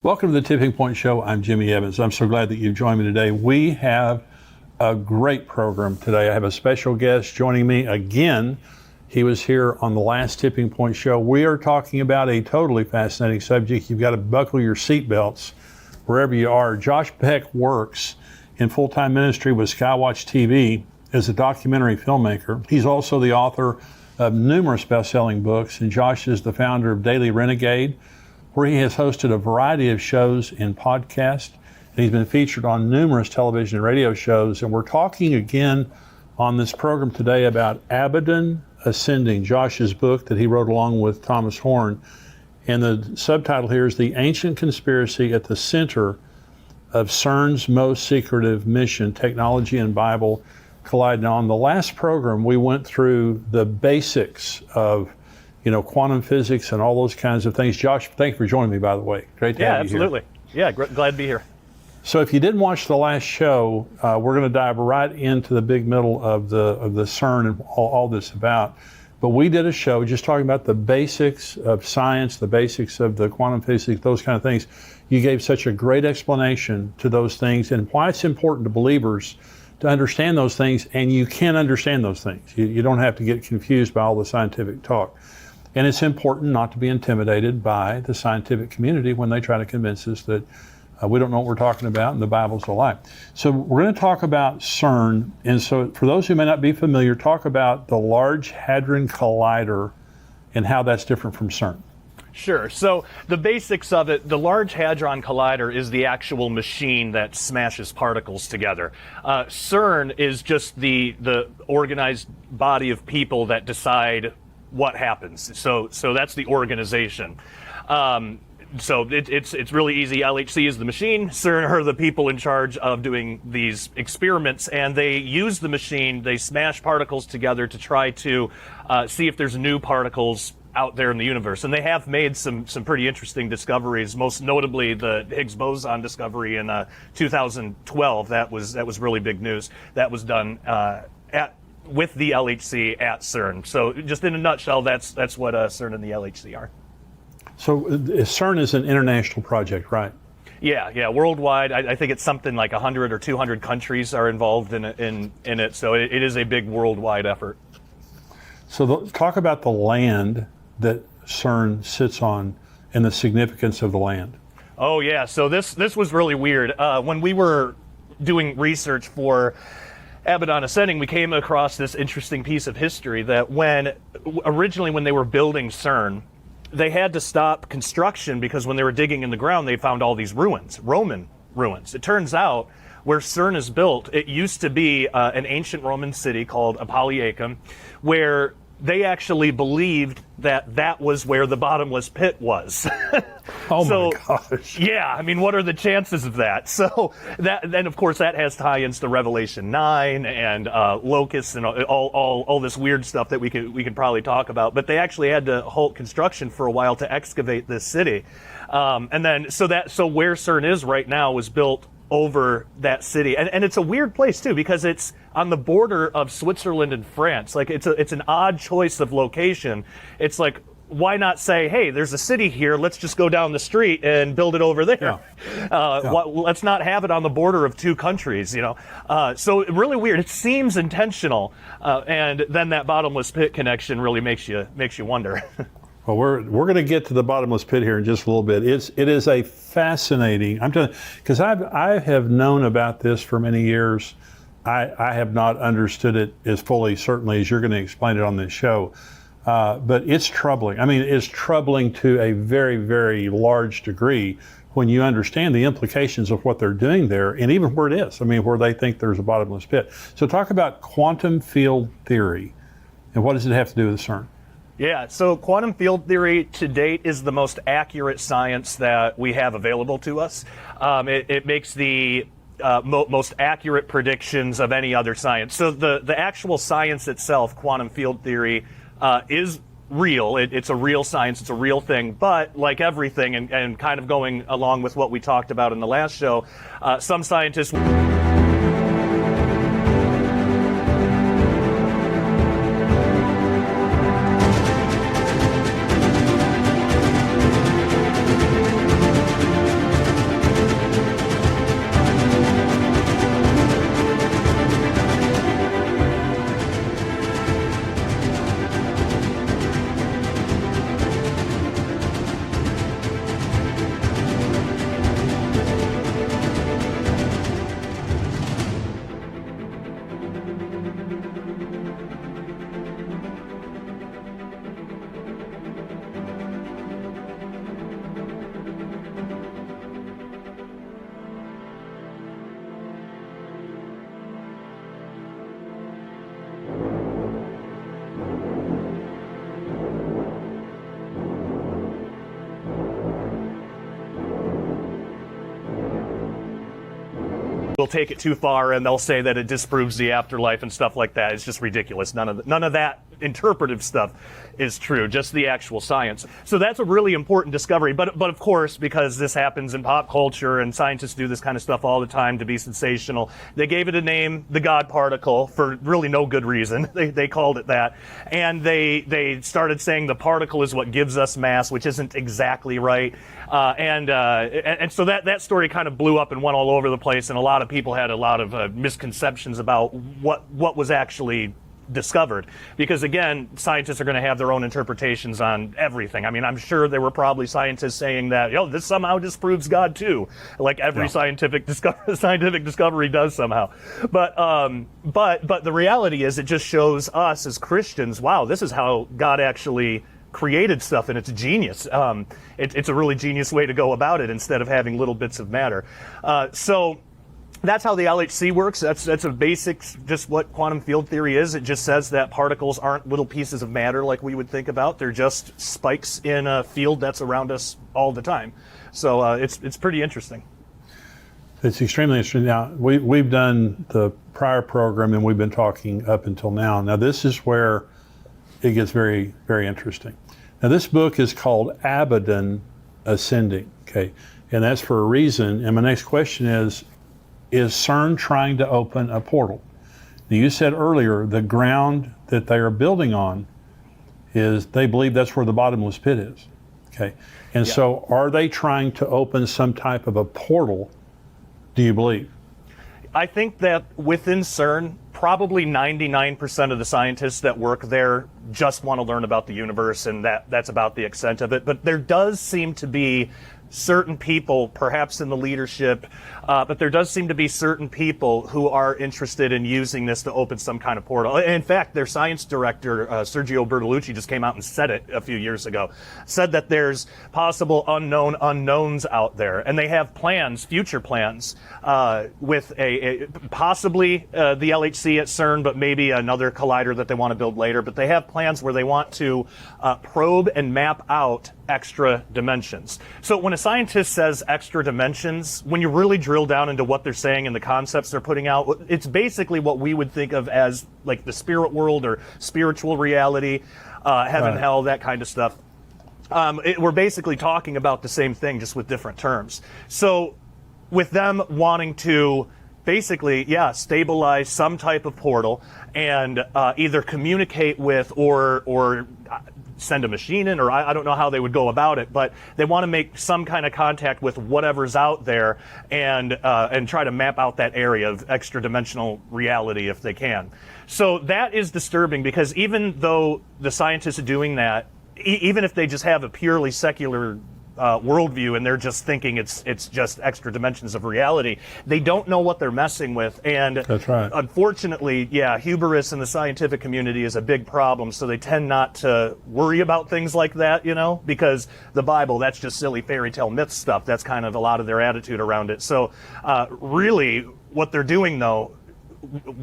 Welcome to the Tipping Point Show. I'm Jimmy Evans. I'm so glad that you've joined me today. We have a great program today. I have a special guest joining me again. He was here on the last Tipping Point Show. We are talking about a totally fascinating subject. You've got to buckle your seatbelts wherever you are. Josh Beck works in full-time ministry with Skywatch TV as a documentary filmmaker. He's also the author of numerous best-selling books, and Josh is the founder of Daily Renegade, where he has hosted a variety of shows and podcasts. And he's been featured on numerous television and radio shows. And we're talking again on this program today about Abaddon Ascending, Josh's book that he wrote along with Thomas Horn. And the subtitle here is The Ancient Conspiracy at the Center of CERN's Most Secretive Mission, Technology and Bible Collide. Now, on the last program, we went through the basics of quantum physics and all those kinds of things. Josh, thank you for joining me, by the way. Great to have you here. Yeah, absolutely. Yeah, glad to be here. So if you didn't watch the last show, we're going to dive right into the big middle of the CERN and all this about. But we did a show just talking about the basics of science, the basics of the quantum physics, those kind of things. You gave such a great explanation to those things and why it's important to believers to understand those things, and you can understand those things. You don't have to get confused by all the scientific talk. And it's important not to be intimidated by the scientific community when they try to convince us that we don't know what we're talking about and the Bible's a lie. So we're going to talk about CERN. And so for those who may not be familiar, talk about the Large Hadron Collider and how that's different from CERN. Sure. So the basics of it, the Large Hadron Collider is the actual machine that smashes particles together. CERN is just the organized body of people that decide what happens. So that's the organization. So it's really easy. LHC is the machine. CERN are the people in charge of doing these experiments, and they use the machine. They smash particles together to try to see if there's new particles out there in the universe. And they have made some pretty interesting discoveries, most notably the Higgs boson discovery in 2012. That was really big news. That was done with the LHC at CERN. So just in a nutshell, that's what CERN and the LHC are. So CERN is an international project, right? Yeah, worldwide. I think it's something like 100 or 200 countries are involved in it. So it is a big worldwide effort. So talk about the land that CERN sits on and the significance of the land. Oh yeah, so this was really weird. When we were doing research for Abaddon Ascending, we came across this interesting piece of history that originally when they were building CERN, they had to stop construction because when they were digging in the ground, they found all these ruins, Roman ruins. It turns out where CERN is built, it used to be an ancient Roman city called Apolliacum, where they actually believed that was where the bottomless pit was. My gosh. Yeah, I mean, what are the chances of that? So then of course that has tie-ins to Revelation 9 and locusts and all this weird stuff that we could probably talk about. But they actually had to halt construction for a while to excavate this city. And then so where CERN is right now was built over that city, and it's a weird place too because it's on the border of Switzerland and France. Like it's an odd choice of location. It's like, why not say, hey, there's a city here, let's just go down the street and build it over there. Let's not have it on the border of two countries, So really weird. It seems intentional, and then that bottomless pit connection really makes you wonder. Well, we're going to get to the bottomless pit here in just a little bit. It is a fascinating. I'm telling you, because I have known about this for many years. I have not understood it as fully, certainly, as you're going to explain it on this show. But it's troubling. I mean, it's troubling to a very, very large degree when you understand the implications of what they're doing there, and even where it is. I mean, where they think there's a bottomless pit. So talk about quantum field theory, and what does it have to do with CERN? Yeah, so quantum field theory to date is the most accurate science that we have available to us. It makes the most accurate predictions of any other science. So the actual science itself, quantum field theory, is real. It's a real science. It's a real thing. But like everything, and kind of going along with what we talked about in the last show, some scientists... will take it too far and they'll say that it disproves the afterlife and stuff like that. It's just ridiculous. None of that interpretive stuff is true, just the actual science. So that's a really important discovery. But of course, because this happens in pop culture and scientists do this kind of stuff all the time to be sensational, they gave it a name, the God particle, for really no good reason. They called it that. And they started saying the particle is what gives us mass, which isn't exactly right. And so that story kind of blew up and went all over the place, and a lot of people had a lot of misconceptions about what was actually discovered, because again, scientists are going to have their own interpretations on everything. I mean, I'm sure there were probably scientists saying that, this somehow disproves God too, like every scientific discovery does somehow. But the reality is, it just shows us as Christians, wow, this is how God actually created stuff, and it's genius. It's a really genius way to go about it, instead of having little bits of matter. So that's how the LHC works. That's a basic, just what quantum field theory is. It just says that particles aren't little pieces of matter like we would think about. They're just spikes in a field that's around us all the time. So it's pretty interesting. It's extremely interesting. Now, we've done the prior program, and we've been talking up until now. Now, this is where it gets very, very interesting. Now, this book is called Abaddon Ascending, okay? And that's for a reason. And my next question is CERN trying to open a portal? Now, you said earlier the ground that they are building on is, they believe that's where the bottomless pit is, okay? And so are they trying to open some type of a portal, do you believe? I think that within CERN, probably 99% of the scientists that work there just want to learn about the universe, and that's about the extent of it. But there does seem to be certain people, perhaps in the leadership, but there does seem to be certain people who are interested in using this to open some kind of portal. In fact, their science director, Sergio Bertolucci, just came out and said it a few years ago, said that there's possible unknown unknowns out there, and they have plans, future plans, with possibly the LHC at CERN, but maybe another collider that they want to build later. But they have plans where they want to probe and map out extra dimensions. So when a scientist says extra dimensions, when you really drill down into what they're saying and the concepts they're putting out, it's basically what we would think of as like the spirit world or spiritual reality, heaven, hell, that kind of stuff. We're basically talking about the same thing, just with different terms. So with them wanting to basically, stabilize some type of portal and either communicate with or send a machine in, or I don't know how they would go about it, but they want to make some kind of contact with whatever's out there and try to map out that area of extra dimensional reality if they can. So that is disturbing, because even though the scientists are doing that, even if they just have a purely secular worldview and they're just thinking it's just extra dimensions of reality, they don't know what they're messing with. And that's right. Unfortunately, hubris in the scientific community is a big problem, so they tend not to worry about things like that, because the Bible, that's just silly fairy tale myth stuff. That's kind of a lot of their attitude around it. So really what they're doing, though,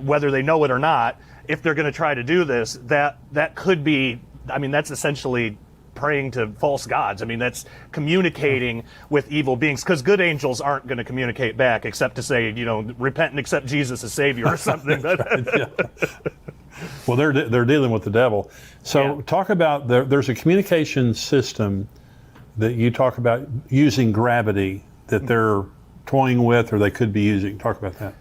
whether they know it or not, if they're going to try to do this, that could be, that's essentially praying to false gods. That's communicating with evil beings, because good angels aren't going to communicate back except to say, repent and accept Jesus as Savior or something. Well, they're dealing with the devil. So talk about, there's a communication system that you talk about using gravity that they're toying with, or they could be using. Talk about that.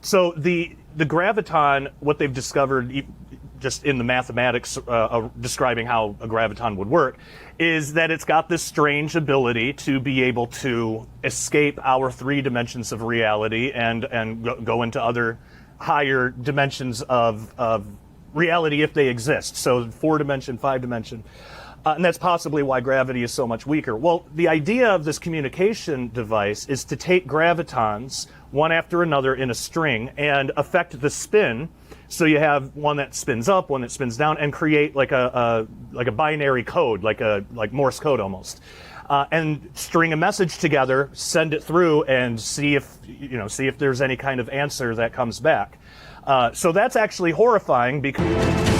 So the graviton, what they've discovered just in the mathematics describing how a graviton would work, is that it's got this strange ability to be able to escape our 3 dimensions of reality and go into other higher dimensions of reality if they exist. So 4-dimension, 5-dimension. And that's possibly why gravity is so much weaker. Well, the idea of this communication device is to take gravitons, one after another in a string, and affect the spin. So you have one that spins up, one that spins down, and create like a binary code, like Morse code almost. And string a message together, send it through, and see if there's any kind of answer that comes back. So that's actually horrifying, because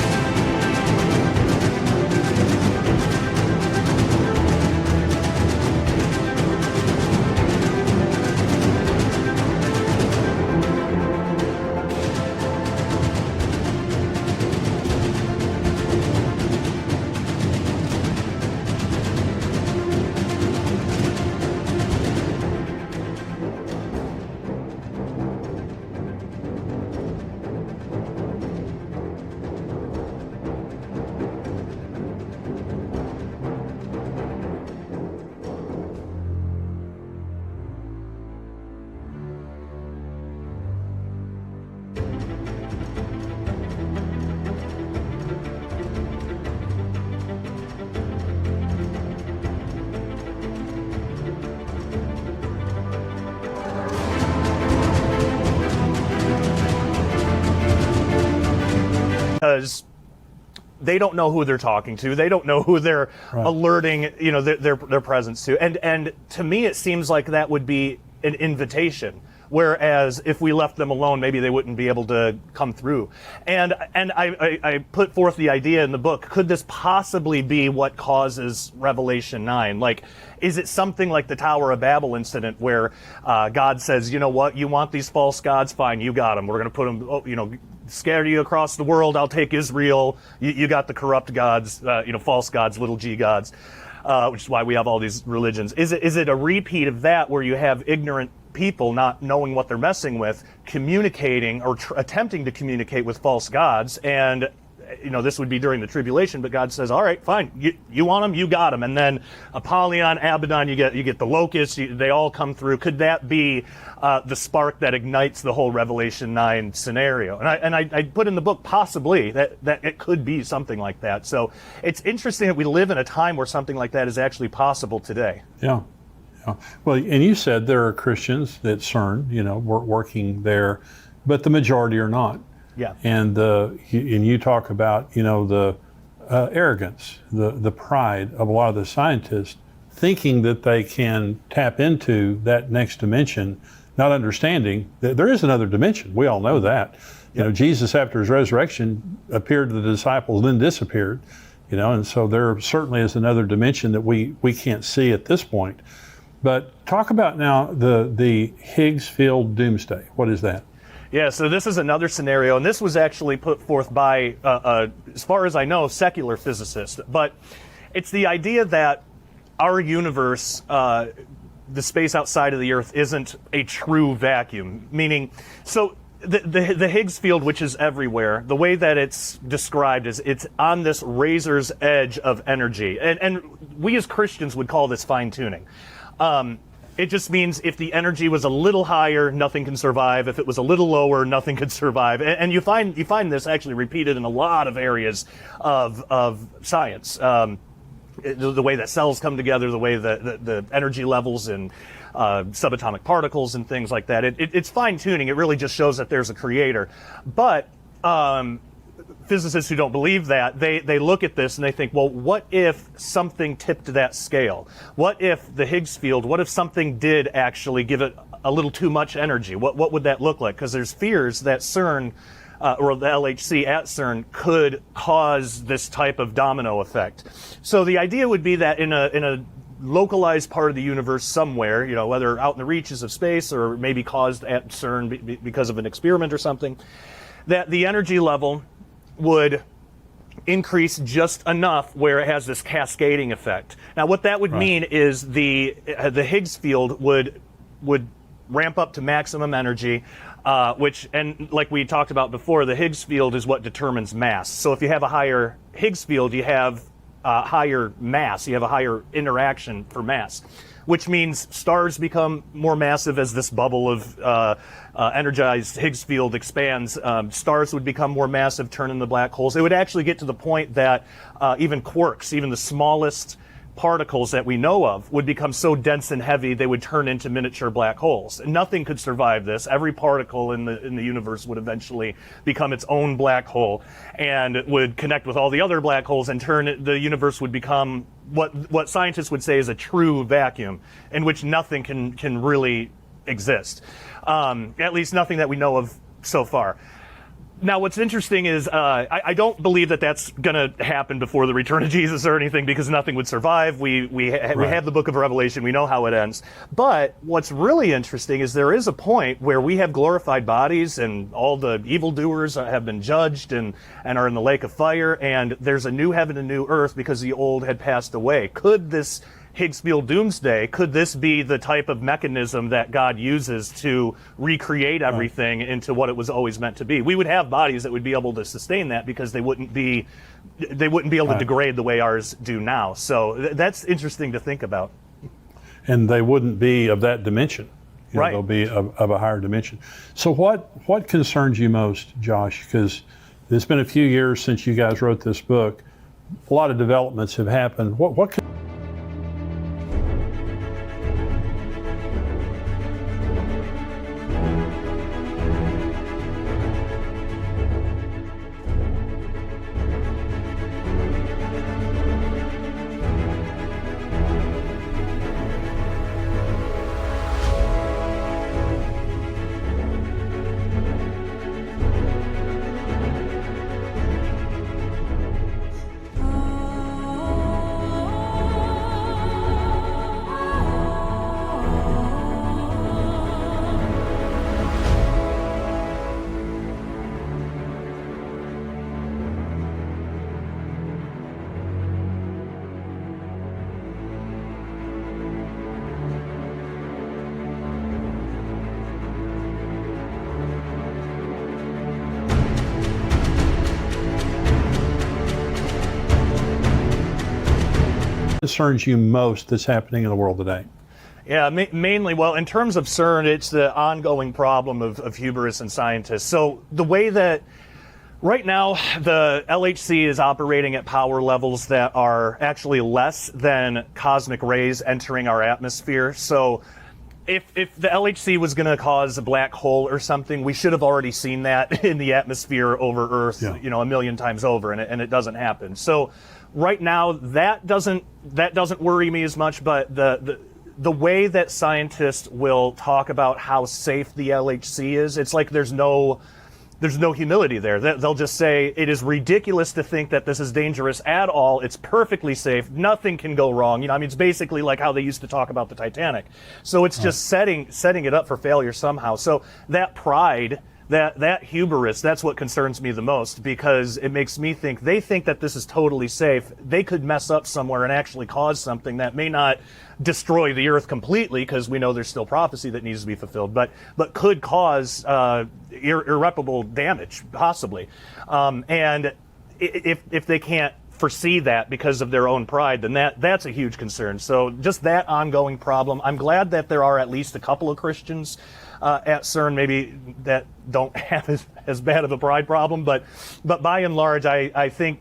because they don't know who they're talking to. They don't know who they're alerting, their presence to. And to me, it seems like that would be an invitation. Whereas if we left them alone, maybe they wouldn't be able to come through. And I put forth the idea in the book, could this possibly be what causes Revelation 9? Like, is it something like the Tower of Babel incident where God says, you know what, you want these false gods? Fine, you got them. We're going to put them, scatter you across the world. I'll take Israel. You got the corrupt gods, false gods, little g gods, which is why we have all these religions. Is it a repeat of that where you have ignorant people not knowing what they're messing with, communicating or attempting to communicate with false gods? And this would be during the tribulation, but God says, all right, fine, you want them, you got them. And then Apollyon, Abaddon, you get the locusts, they all come through. Could that be the spark that ignites the whole Revelation 9 scenario? And I put in the book possibly that it could be something like that. So it's interesting that we live in a time where something like that is actually possible today. Yeah. Well, and you said there are Christians at CERN, working there, but the majority are not. Yeah. And you talk about, the arrogance, the pride of a lot of the scientists, thinking that they can tap into that next dimension, not understanding that there is another dimension. We all know that. Jesus, after his resurrection, appeared to the disciples, then disappeared. And so there certainly is another dimension that we can't see at this point. But talk about now the Higgs field doomsday. What is that? Yeah, so this is another scenario, and this was actually put forth by, as far as I know, secular physicists. But it's the idea that our universe, the space outside of the Earth, isn't a true vacuum. Meaning, so the Higgs field, which is everywhere, the way that it's described is it's on this razor's edge of energy. And we as Christians would call this fine-tuning. It just means if the energy was a little higher, nothing can survive. If it was a little lower, nothing could survive. And you find this actually repeated in a lot of areas of science. The way that cells come together, the way that the energy levels in subatomic particles and things like that. It's fine-tuning. It really just shows that there's a creator. But physicists who don't believe that, they look at this and they think, well, what if something tipped that scale? What if the Higgs field, what if something did actually give it a little too much energy? What would that look like? Because there's fears that CERN, or the LHC at CERN, could cause this type of domino effect. So the idea would be that in a localized part of the universe somewhere, whether out in the reaches of space or maybe caused at CERN because of an experiment or something, that the energy level would increase just enough where it has this cascading effect. Now, what that would mean is the Higgs field would ramp up to maximum energy, and like we talked about before, the Higgs field is what determines mass. So if you have a higher Higgs field, you have higher mass, you have a higher interaction for mass, which means stars become more massive as this bubble of energized Higgs field expands. Stars would become more massive, turn into black holes. It would actually get to the point that even quarks, even the smallest particles that we know of, would become so dense and heavy they would turn into miniature black holes. Nothing could survive this. Every particle in the universe would eventually become its own black hole and would connect with all the other black holes, and the universe would become what scientists would say is a true vacuum in which nothing can really exist. At least nothing that we know of so far. Now, what's interesting is I don't believe that that's going to happen before the return of Jesus or anything, because nothing would survive. We have the book of Revelation. We know how it ends. But what's really interesting is there is a point where we have glorified bodies and all the evildoers have been judged and are in the lake of fire, and there's a new heaven and new earth because the old had passed away. Could this Higgs field doomsday, could this be the type of mechanism that God uses to recreate everything into what it was always meant to be? We would have bodies that would be able to sustain that because they wouldn't be able to degrade the way ours do now. So that's interesting to think about. And they wouldn't be of that dimension. Right. They'll be of a higher dimension. So what concerns you most, Josh? Because it's been a few years since you guys wrote this book. A lot of developments have happened. What concerns you most that's happening in the world today? Yeah, mainly, well, in terms of CERN, it's the ongoing problem of hubris and scientists. So the way that right now the LHC is operating at power levels that are actually less than cosmic rays entering our atmosphere. So if the LHC was going to cause a black hole or something, we should have already seen that in the atmosphere over Earth, a million times over, and it doesn't happen. So right now that doesn't worry me as much, but the way that scientists will talk about how safe the LHC is, it's like there's no humility there. They'll just say it is ridiculous to think that this is dangerous at all. It's perfectly safe. Nothing can go wrong. It's basically like how they used to talk about the Titanic. So it's just setting it up for failure somehow. So that pride, that hubris, that's what concerns me the most, because it makes me think they think that this is totally safe. They could mess up somewhere and actually cause something that may not destroy the Earth completely, because we know there's still prophecy that needs to be fulfilled, but could cause irreparable damage, possibly. And if they can't foresee that because of their own pride, then that's a huge concern. So just that ongoing problem. I'm glad that there are at least a couple of Christians at CERN, maybe that don't have as bad of a pride problem, but by and large, I think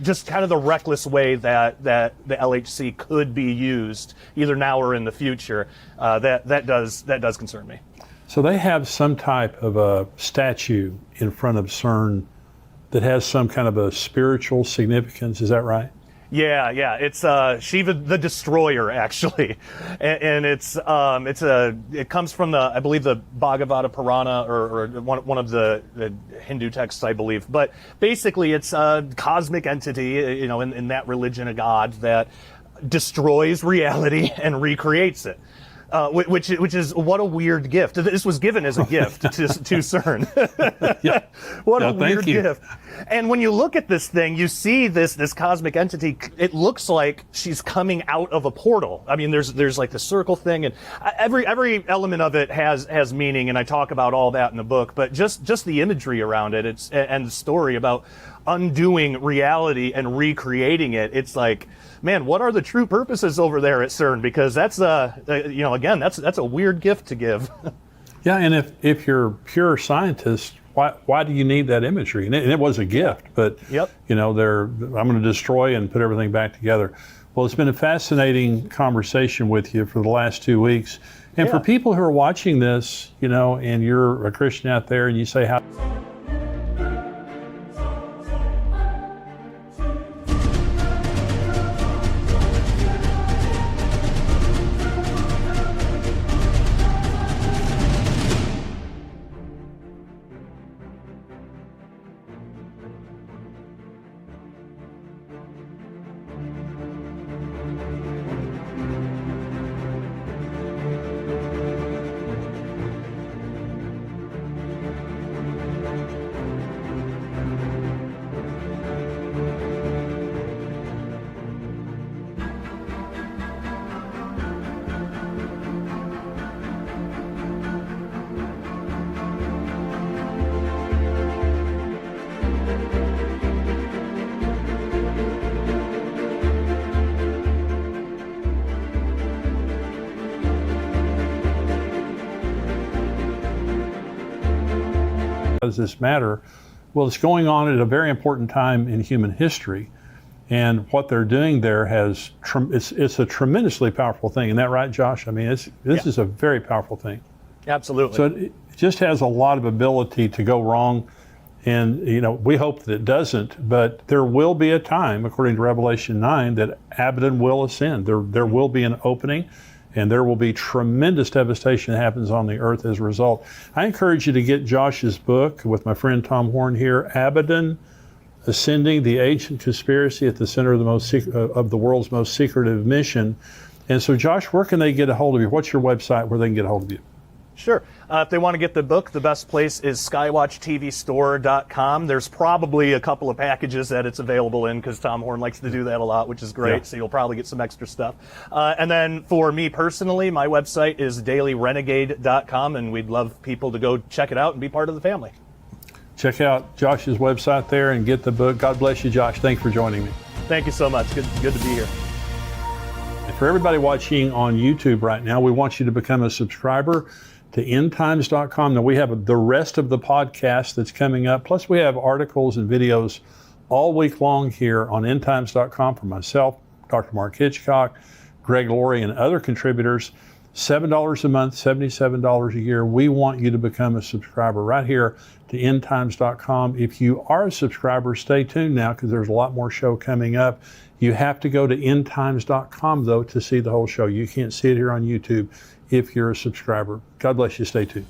just kind of the reckless way that the LHC could be used, either now or in the future, that does concern me. So they have some type of a statue in front of CERN that has some kind of a spiritual significance. Is that right? Yeah, it's Shiva the Destroyer, actually, and it comes from I believe the Bhagavata Purana or one of the Hindu texts, I believe. But basically, it's a cosmic entity, in that religion, a god that destroys reality and recreates it. Which is what a weird gift. This was given as a gift to CERN. What a weird gift. And when you look at this thing, you see this cosmic entity. It looks like she's coming out of a portal. I mean, there's like the circle thing, and every element of it has meaning, and I talk about all that in the book. But just the imagery around it, and the story about undoing reality and recreating it. It's like, man, what are the true purposes over there at CERN? Because that's again, that's a weird gift to give. Yeah, and if you're pure scientist, why do you need that imagery? And it was a gift, but Yep. I'm going to destroy and put everything back together. Well, it's been a fascinating conversation with you for the last 2 weeks. And for people who are watching this, and you're a Christian out there, and you say, how does this matter? Well, it's going on at a very important time in human history, and what they're doing there it's a tremendously powerful thing. Isn't that right, Josh? I mean, this is a very powerful thing. Absolutely. So it just has a lot of ability to go wrong, and we hope that it doesn't. But there will be a time, according to Revelation 9, that Abaddon will ascend. There will be an opening, and there will be tremendous devastation that happens on the earth as a result. I encourage you to get Josh's book with my friend Tom Horn here, Abaddon Ascending: The Ancient Conspiracy at the Center of the World's Most Secretive Mission. And so, Josh, where can they get a hold of you? What's your website where they can get a hold of you? Sure. If they want to get the book, the best place is skywatchtvstore.com. There's probably a couple of packages that it's available in, because Tom Horn likes to do that a lot, which is great. Yeah. So you'll probably get some extra stuff. And then for me personally, my website is dailyrenegade.com, and we'd love people to go check it out and be part of the family. Check out Josh's website there and get the book. God bless you, Josh. Thanks for joining me. Thank you so much. Good to be here. For everybody watching on YouTube right now, we want you to become a subscriber to endtimes.com. Now, we have the rest of the podcast that's coming up. Plus, we have articles and videos all week long here on endtimes.com for myself, Dr. Mark Hitchcock, Greg Laurie, and other contributors. $7 a month, $77 a year. We want you to become a subscriber right here to endtimes.com. If you are a subscriber, stay tuned now because there's a lot more show coming up. You have to go to endtimes.com, though, to see the whole show. You can't see it here on YouTube if you're a subscriber. God bless you. Stay tuned.